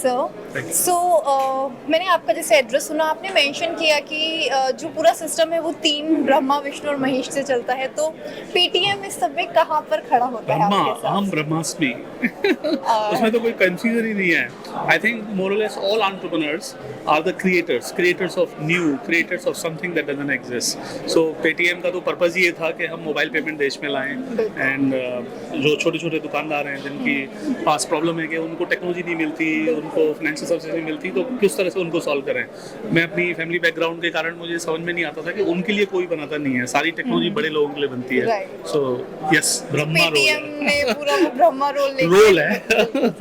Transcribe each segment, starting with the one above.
Sir. Thank you. सो मैंने आपका जैसे एड्रेस सुना, आपने मेंशन किया कि जो पूरा सिस्टम है वो 3 ब्रह्मा विष्णु और महेश से चलता है, तो पेटीएम इस सब में कहाँ पर खड़ा होता है ब्रह्मा, आपके हिसाब अहम से? ब्रह्मास्मि। उसमें तो कोई कंफ्यूजन ही नहीं है। आई थिंक मोर और less all entrepreneurs are the creators of new, creators of something that doesn't exist. So Paytm का तो पर्पस ये था कि हम मोबाइल पेमेंट देश में लाएं, एंड जो छोटे छोटे दुकानदार हैं जिनकी पास प्रॉब्लम है कि उनको टेक्नोलॉजी नहीं मिलती, उनको फाइनेंशियल सर्विसेज नहीं मिलती, तो किस तरह से उनको सॉल्व करें। मैं अपनी फैमिली बैकग्राउंड के कारण मुझे समझ में नहीं आता था कि उनके लिए कोई बनाता नहीं है, सारी टेक्नोलॉजी बड़े लोगों के लिए बनती है। Right. So yes, Brahma Paytm role ने पूरा वो ब्रह्मा रोल है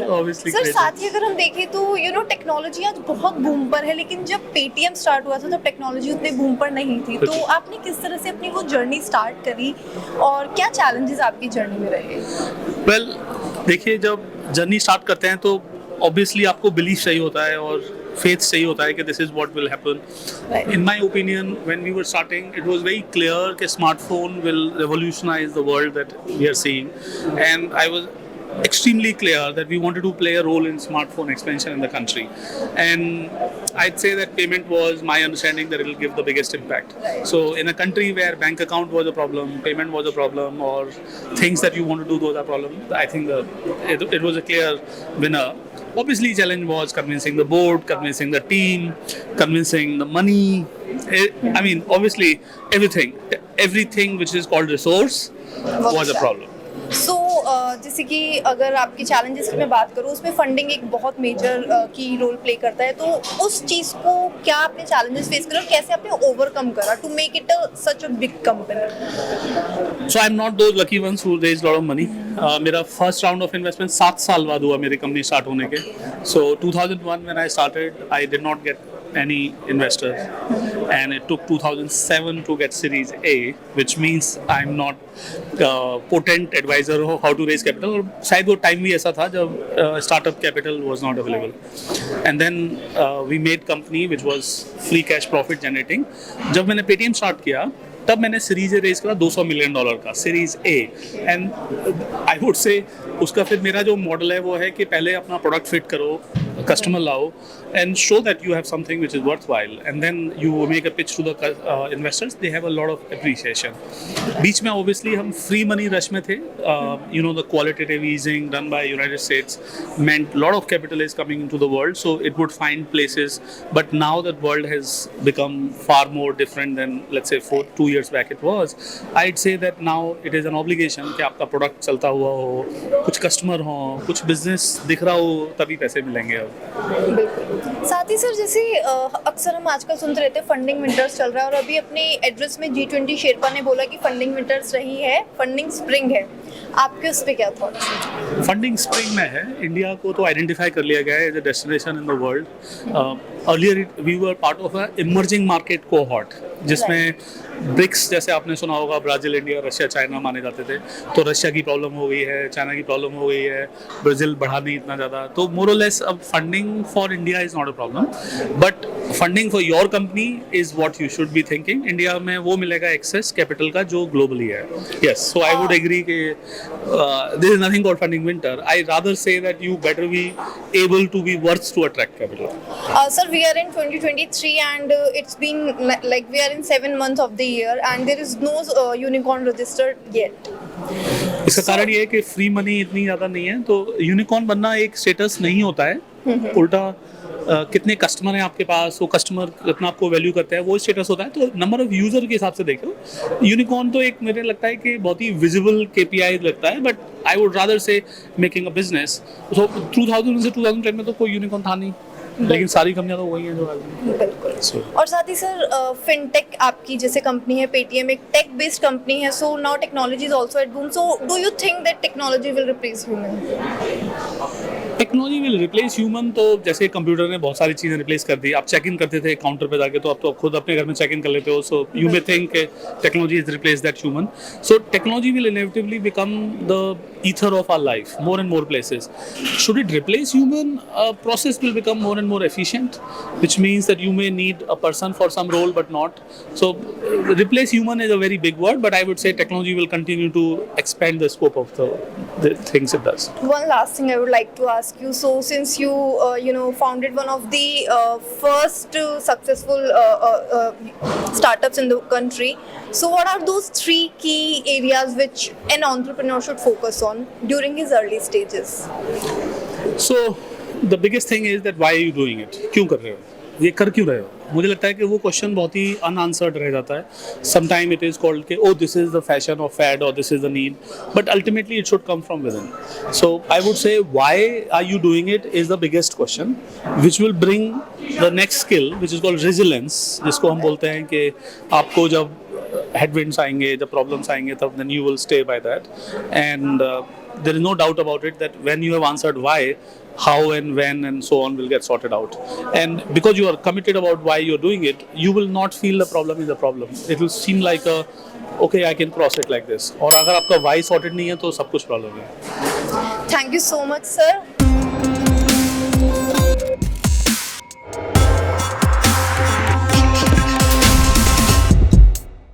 ऑब्वियसली। सर साथ ही अगर हम देखें तो टेक्नोलॉजी आज बहुत बूम पर है, लेकिन जब पेटीएम स्टार्ट हुआ था तब टेक्नोलॉजी उतने बूम पर नहीं थी, तो आपने किस तरह से अपनी वो जर्नी स्टार्ट करी और क्या चैलेंजेस आपकी जर्नी में रहे? वेल, देखिए, जब जर्नी स्टार्ट करते हैं तो ऑब्वियसली आपको बिलीफ चाहिए होता है और फेथ चाहिए होता है कि this is what will happen. In my opinion, when we were starting, it was very clear कि smartphone will revolutionise the world that we are seeing, and I was extremely clear that we wanted to play a role in smartphone expansion in the country, and I'd say that payment was my understanding that it will give the biggest impact. So in a country where bank account was a problem, payment was a problem, or things that you want to do, those are problems, I think it was a clear winner. Obviously challenge was convincing the board, convincing the team, convincing the money. I mean, obviously everything which is called resource was a problem. सो जैसे कि अगर आपकी challenges की मैं बात करूँ, उसमें funding एक बहुत मेजर की रोल प्ले करता है, तो उस चीज़ को क्या आपने चैलेंजेस फेस करे और कैसे आपने ओवरकम करा to make it such a big company? So I'm not those lucky ones who raised a lot of money. मेरा फर्स्ट राउंड ऑफ इन्वेस्टमेंट 7 साल बाद हुआ मेरी कंपनी स्टार्ट होने के। So 2001 when I started, I did not get any investors, and it took 2007 to get Series A, which means I'm not potent advisor of how to raise capital. और शायद वो time भी ऐसा था जब startup capital was not available, and then we made company which was free cash profit generating. जब मैंने Paytm start किया तब मैंने सीरीज ए रेज करा $200 मिलियन का, series A, and I would से उसका फिर मेरा जो मॉडल है वो है कि पहले अपना प्रोडक्ट फिट करो, कस्टमर लाओ, and show that you have something which is worthwhile, and then you make a pitch to the investors, they have a lot of appreciation. बीच में ऑब्वियसली हम फ्री मनी रश में थे, the qualitative easing done by United States meant lot of capital is coming into the world, so it would find places, but now that world has become far more different than, let's say, 2 years back it was. I'd say that now it is an obligation कि आपका product चलता हुआ हो, कुछ customer हो, कुछ business दिख रहा हो, तभी पैसे मिलेंगे अब। बिल्कुल। साथ ही सर जैसे अक्सर हम आजकल सुनते रहते हैं फंडिंग विंटर्स चल रहा है, और अभी अपने एड्रेस में G20 शेरपा ने बोला कि फंडिंग विंटर्स रही है, फंडिंग स्प्रिंग है, आपके उस पर क्या थॉट्स? फंडिंग स्प्रिंग में है, इंडिया को तो आइडेंटिफाई कर लिया गया है as a destination in the world. Earlier we were part of a emerging market cohort, जिसमें ब्रिक्स, जैसे आपने सुना होगा, ब्राज़ील, इंडिया, रशिया, चाइना माने जाते थे, तो रशिया की प्रॉब्लम हो गई है, चाइना की प्रॉब्लम हो गई है, ब्राज़ील बढ़ा नहीं इतना ज़्यादा, तो मोर और लेस अब funding for India is not a problem, but funding for your company is what you should be thinking. India में वो मिलेगा एक्सेस कैपिटल का जो ग्लोबली है। Yes, so I would agree कि there is nothing called funding winter. I rather say that you better be able to be worth to attract capital. Sir, we are in 2023 and it's been like we are in 7 months of the year and there is no unicorn registered yet. इसका कारण ये है कि free money इतनी ज़्यादा नहीं है, तो यूनिकॉर्न बनना एक स्टेटस नहीं होता है, उल्टा कितने कस्टमर हैं आपके पास, वो कस्टमर कितना आपको वैल्यू करते हैं, वो स्टेटस होता है। तो नंबर ऑफ यूज़र के हिसाब से देखो, यूनिकॉर्न तो एक मुझे लगता है कि बहुत ही विजिबल KPI लगता है, बट आई वुड रादर से मेकिंग अ बिजनेस। सो 2000 से 2010 में तो कोई यूनिकॉर्न था नहीं, लेकिन सारी कंपनियां तो वही हैं जो बिल्कुल। और साथ ही सर फिनटेक आपकी जैसे कंपनी है, पेटीएम एक टेक बेस्ड कंपनी है, so now technology is also at boom, so do you think that technology will replace human? Technology will replace human, तो जैसे कंप्यूटर ने बहुत सारी चीज़ें रिप्लेस कर दी। आप चेक इन करते थे काउंटर पे जाके, तो अब तो खुद अपने घर में चेक इन कर लेते हो, so you may think technology is replace that human. So technology will inevitably become the ether of our life more and more places. Should it replace human? Process will become more and more efficient, which means that you may need a person for some role but not. So replace human is a very big word, but I would say technology will continue to expand the scope of the the things it does. One last thing I would like to ask you. So, since you founded one of the first successful startups in the country, so what are those 3 key areas which an entrepreneur should focus on during his early stages? So the biggest thing is that why are you doing it? क्यों कर रहे हो? ये कर क्यों रहे हो? मुझे लगता है कि वो क्वेश्चन बहुत ही अनआंसर्ड रह जाता है. Sometime it is called K O this is the fashion और फैड और this is the need, but ultimately it should come from within. So I would say why are you doing it is the biggest question which will bring the next skill which is called resilience, जिसको हम बोलते हैं कि आपको जब headwinds आएंगे, जब problems आएंगे, तब then you will stay by that. And there is no doubt about it that when you have answered why, how and when and so on will get sorted out. And because you are committed about why you're doing it, you will not feel the problem is a problem. It will seem like a okay, I can cross it like this. और अगर आपका why sorted नहीं है तो सब कुछ problem है. Thank you so much, sir.